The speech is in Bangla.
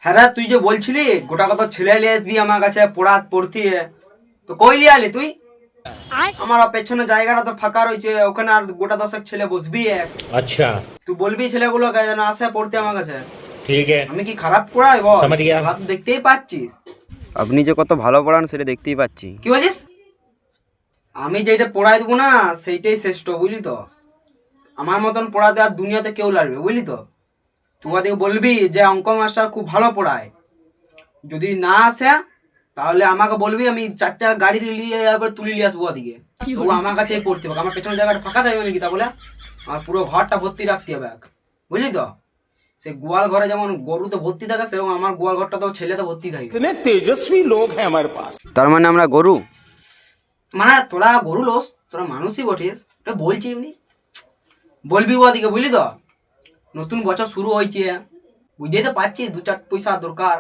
হ্যাঁ রে, তুই যে বলছিলি গোটা কত ছেলে নিয়ে আসবি আমার কাছে পড়তে, তো কই লিয়ে আলি তুই? আমার পেছনে জায়গাটা তো ফাঁকা রয়েছে, ওখানে আর গোটা 10 ছেলে বসবি। अच्छा। তুই বলবি ছেলেগুলোকে যেন আসে পড়তে আমার কাছে। ठीक है। আমি কি খারাপ পড়াই বল? समझ गया। তোরা তো দেখতেই পাচ্ছিস। আপনি যে কত ভালো পড়ান সেটা দেখতেই পাচ্ছি। কি বলছিস? আমি যেটা পড়াই দেবো না সেইটাই শ্রেষ্ঠ, বুঝলি তো? আমার মতন পড়াতে আর দুনিয়াতে কেউ লাগবে, বুঝলি তো? তুই ওদেরকে বলবি যে অঙ্ক মাস্টার খুব ভালো পড়ায়, যদি না আসে তাহলে আমাকে বলবি, আমি 4টা গাড়ি নিয়ে আবার তুলে নিয়ে আসবো ওদিকে। ও আমার কাছেই পড়তে হবে, আমার পেছনের জায়গাটা ফাঁকা থাকবে নাকি তা বলে? আমার পুরো ঘরটা ভর্তি রাখতে হবে, বুঝলি তো? সে গোয়াল ঘরে যেমন গরুতে ভর্তি থাকে, সেরকম আমার গোয়াল ঘরটা তো ছেলেতে ভর্তি থাকে। इतने तेजस्वी लोग हैं हमारे पास। তার মানে আমরা গরু? মানে তোরা গরু লোস, তোরা মানুষই বটিস, ওটা বলছি এমনি। বলবি ওদিকে, বুঝলি তো? নতুন বছর শুরু হয়েছে, বুঝতেই তো পারছিস, 2-4 পয়সা দরকার।